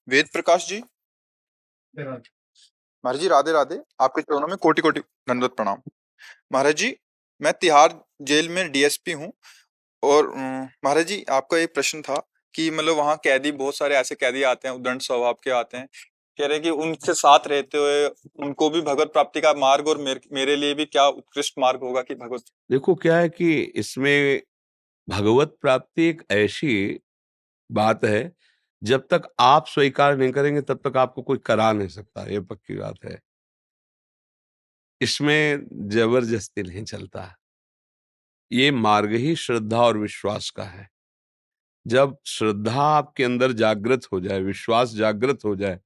वेद प्रकाश जी, महाराज जी राधे राधे। आपके चरणों में कोटि कोटि दंडवत प्रणाम। महाराज जी, मैं तिहाड़ जेल में डीएसपी हूँ। और महाराज जी, आपका एक प्रश्न था कि मतलब वहाँ कैदी, बहुत सारे ऐसे कैदी आते हैं, उद्दंड स्वभाव के आते हैं। कह रहे हैं कि उनसे साथ रहते हुए उनको भी भगवत प्राप्ति का मार्ग, और मेरे लिए भी क्या उत्कृष्ट मार्ग होगा कि भगवत। देखो क्या है कि इसमें भगवत प्राप्ति एक ऐसी बात है, जब तक आप स्वीकार नहीं करेंगे तब तक आपको कोई करा नहीं सकता, ये पक्की बात है। इसमें जबरदस्ती नहीं चलता। ये मार्ग ही श्रद्धा और विश्वास का है। जब श्रद्धा आपके अंदर जागृत हो जाए, विश्वास जागृत हो जाए,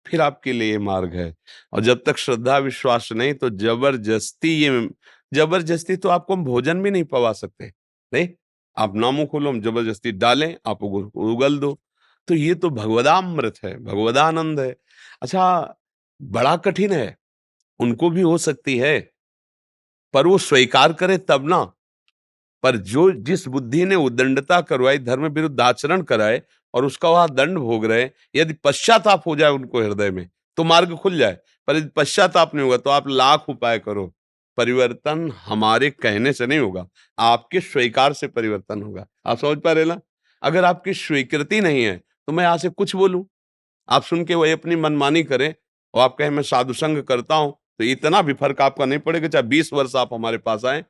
फिर आपके लिए ये मार्ग है। और जब तक श्रद्धा विश्वास नहीं, तो जबरदस्ती तो आपको हम भोजन भी नहीं पवा सकते। नहीं, आप ना मुंह खोलो, हम जबरदस्ती डालें, आप उगल दो। तो ये तो भगवदामृत है, भगवदानंद है। अच्छा, बड़ा कठिन है, उनको भी हो सकती है, पर वो स्वीकार करे तब ना। पर जो जिस बुद्धि ने उद्दंडता करवाई, धर्म विरुद्ध आचरण कराए, और उसका वहां दंड भोग रहे, यदि पश्चाताप हो जाए उनको हृदय में, तो मार्ग खुल जाए। पर यदि पश्चाताप नहीं होगा, तो आप लाख उपाय करो, परिवर्तन हमारे कहने से नहीं होगा, आपके स्वीकार से परिवर्तन होगा। आप समझ पा रहे ना? अगर आपकी स्वीकृति नहीं है, तो मैं यहां से कुछ बोलूं, आप सुन के वही अपनी मनमानी करें, और आप कहें मैं साधु संग करता हूं, तो इतना भी फर्क आपका नहीं पड़ेगा, चाहे 20 वर्ष आप हमारे पास आए।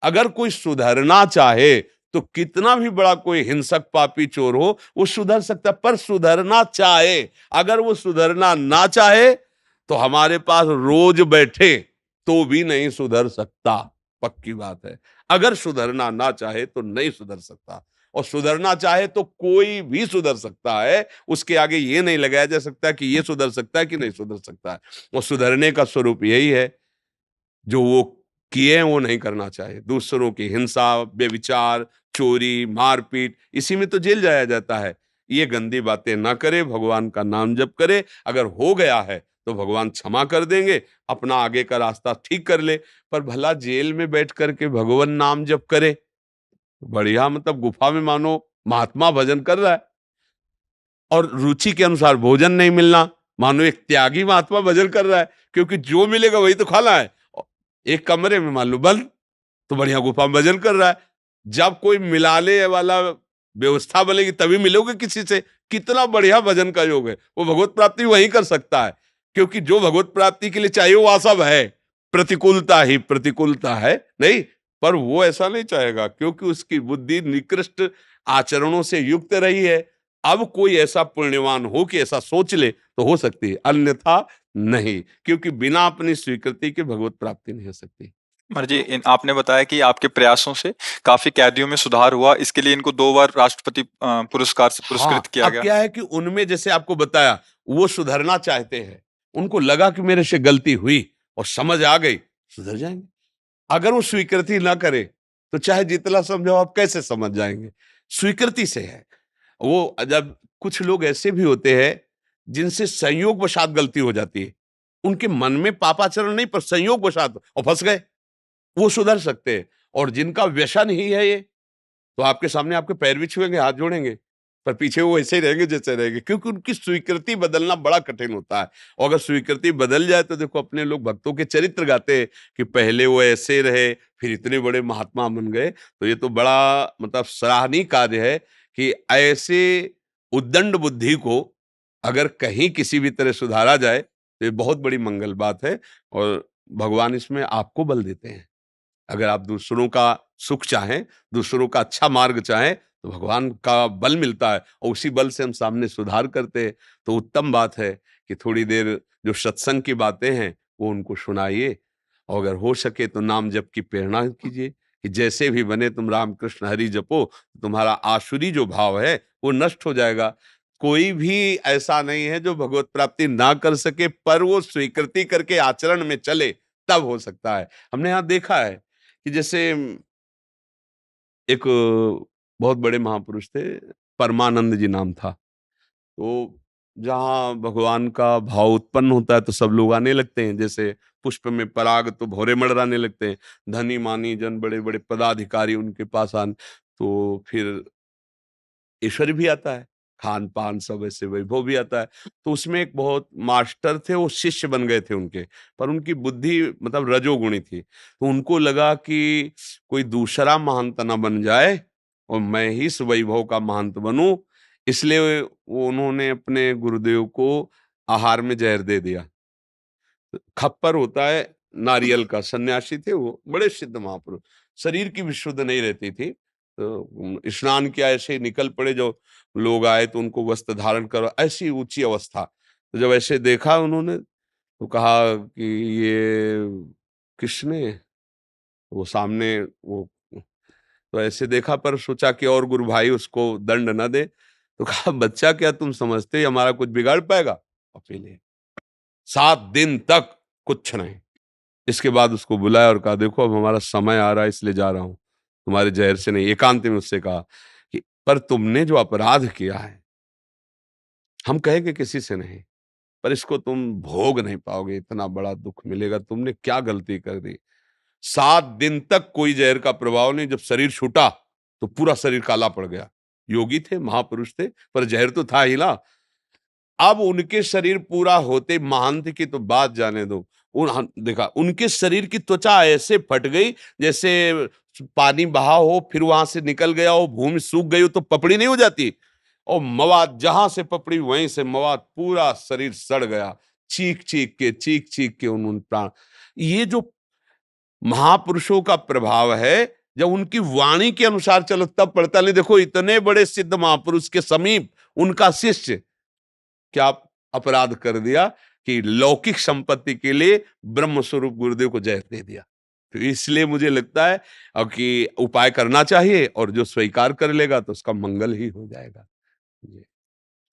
अगर कोई सुधरना चाहे, तो कितना भी बड़ा कोई हिंसक पापी चोर हो, वो सुधर सकता है, पर सुधरना चाहे। अगर वो सुधरना ना चाहे, तो हमारे पास रोज बैठे तो भी नहीं सुधर सकता, पक्की बात है। अगर सुधरना ना चाहे तो नहीं सुधर सकता, और सुधरना चाहे तो कोई भी सुधर सकता है। उसके आगे ये नहीं लगाया जा सकता कि ये सुधर सकता है कि नहीं सुधर सकता है। और सुधरने का स्वरूप यही है, जो वो किए हैं वो नहीं करना चाहिए। दूसरों की हिंसा, बेविचार, चोरी, मारपीट, इसी में तो जेल जाया जाता है। ये गंदी बातें ना करे, भगवान का नाम जप करे। अगर हो गया है तो भगवान क्षमा कर देंगे, अपना आगे का रास्ता ठीक कर ले। पर भला जेल में बैठ करके भगवान नाम जप करे, बढ़िया, मतलब गुफा में मानो महात्मा भजन कर रहा है, और रुचि के अनुसार भोजन नहीं मिलना, मानो एक त्यागी महात्मा भजन कर रहा है, क्योंकि जो मिलेगा वही तो खाना है। एक कमरे में मान लो बंद, तो बढ़िया गुफा में भजन कर रहा है। जब कोई मिलाने वाला व्यवस्था बनेगी तभी मिलोगे किसी से। कितना बढ़िया भजन का योग है। वो भगवत प्राप्ति वहीं कर सकता है, क्योंकि जो भगवत प्राप्ति के लिए चाहिए वो सब है। प्रतिकूलता ही प्रतिकूलता है, नहीं, पर वो ऐसा नहीं चाहेगा, क्योंकि उसकी बुद्धि निकृष्ट आचरणों से युक्त रही है। अब कोई ऐसा पुण्यवान हो कि ऐसा सोच ले तो हो सकती है, अन्यथा नहीं, क्योंकि बिना अपनी स्वीकृति के भगवत प्राप्ति नहीं हो सकती। महाराज जी, आपने बताया कि आपके प्रयासों से काफी कैदियों में सुधार हुआ, इसके लिए इनको 2 बार राष्ट्रपति पुरस्कार से पुरस्कृत हाँ, किया अब गया। क्या है कि उनमें, जैसे आपको बताया, वो सुधरना चाहते हैं, उनको लगा कि मेरे से गलती हुई और समझ आ गई, सुधर जाएंगे। अगर वो स्वीकृति ना करे, तो चाहे जितना समझाओ, आप कैसे समझ जाएंगे? स्वीकृति से है वो। जब कुछ लोग ऐसे भी होते हैं जिनसे संयोग वशात गलती हो जाती है, उनके मन में पापाचरण नहीं, पर संयोग वशात और फंस गए, वो सुधर सकते हैं। और जिनका व्यसन ही है ये, तो आपके सामने आपके पैर भी छुएंगे, हाथ जोड़ेंगे, पर पीछे वो ऐसे ही रहेंगे जैसे रहेंगे, क्योंकि उनकी स्वीकृति बदलना बड़ा कठिन होता है। और अगर स्वीकृति बदल जाए, तो देखो अपने लोग भक्तों के चरित्र गाते हैं कि पहले वो ऐसे रहे, फिर इतने बड़े महात्मा बन गए। तो ये तो बड़ा, मतलब सराहनीय कार्य है कि ऐसे उद्दंड बुद्धि को अगर कहीं किसी भी तरह सुधारा जाए, तो ये बहुत बड़ी मंगल बात है। और भगवान इसमें आपको बल देते हैं। अगर आप दूसरों का सुख चाहें, दूसरों का अच्छा मार्ग चाहें, तो भगवान का बल मिलता है, और उसी बल से हम सामने सुधार करते हैं। तो उत्तम बात है कि थोड़ी देर जो सत्संग की बातें हैं वो उनको सुनाइए, और अगर हो सके तो नाम जप की प्रेरणा कीजिए कि जैसे भी बने तुम राम कृष्ण हरि जपो, तो तुम्हारा आसुरी जो भाव है वो नष्ट हो जाएगा। कोई भी ऐसा नहीं है जो भगवत प्राप्ति ना कर सके, पर वो स्वीकृति करके आचरण में चले, तब हो सकता है। हमने यहाँ देखा है कि जैसे एक बहुत बड़े महापुरुष थे, परमानंद जी नाम था। तो जहाँ भगवान का भाव उत्पन्न होता है, तो सब लोग आने लगते हैं, जैसे पुष्प में पराग तो भौरे मंडराने लगते हैं। धनी मानी जन, बड़े बड़े पदाधिकारी उनके पास आन, तो फिर ईश्वर भी आता है। खान-पान सब ऐसे वैभव भी आता है। तो उसमें एक बहुत मास्टर थे, वो शिष्य बन गए थे उनके, पर उनकी बुद्धि मतलब रजोगुणी थी। तो उनको लगा कि कोई दूसरा महंत ना बन जाए और मैं ही इस वैभव का महंत बनूँ, इसलिए वो उन्होंने अपने गुरुदेव को आहार में जहर दे दिया। खप्पर होता है नारियल का, सन्यासी थे वो, बड़े सिद्ध महापुरुष। शरीर की भी शुद्ध नहीं रहती थी। तो स्नान किया ऐसे ही निकल पड़े, जो लोग आए तो उनको वस्त्र धारण करो, ऐसी ऊंची अवस्था। तो जब ऐसे देखा उन्होंने तो कहा कि ये किसने, वो सामने वो, तो ऐसे देखा पर सोचा कि और गुरु भाई उसको दंड न दे, तो कहा बच्चा क्या तुम समझते हो हमारा कुछ बिगाड़ पाएगा? और पी ले। 7 दिन तक कुछ नहीं। इसके बाद उसको बुलाया और कहा देखो अब हमारा समय आ रहा है इसलिए जा रहा हूं, तुम्हारे जहर से नहीं। एकांत में उससे कहा कि पर तुमने जो अपराध किया है, हम कहेंगे किसी से नहीं, पर इसको तुम भोग नहीं पाओगे, इतना बड़ा दुख मिलेगा, तुमने क्या गलती कर दी। 7 दिन तक कोई जहर का प्रभाव नहीं, जब शरीर छूटा तो पूरा शरीर काला पड़ गया। योगी थे, महापुरुष थे, पर जहर तो था ही ना। अब उनके शरीर पूरा होते, महंत की तो बात जाने दो। देखा उनके शरीर की त्वचा ऐसे फट गई जैसे पानी बहा हो, फिर वहां से निकल गया हो, भूमि सूख गई हो तो पपड़ी नहीं हो जाती, और मवाद जहां से पपड़ी वहीं से मवाद, पूरा शरीर सड़ गया। चीख चीख के उन्होंने प्राण। ये जो महापुरुषों का प्रभाव है, जब उनकी वाणी के अनुसार चलो तब पड़ता नहीं। देखो इतने बड़े सिद्ध महापुरुष के समीप उनका शिष्य क्या अपराध कर दिया कि लौकिक संपत्ति के लिए ब्रह्म स्वरूप गुरुदेव को जहर दे दिया। तो इसलिए मुझे लगता है कि उपाय करना चाहिए, और जो स्वीकार कर लेगा तो उसका मंगल ही हो जाएगा। जी।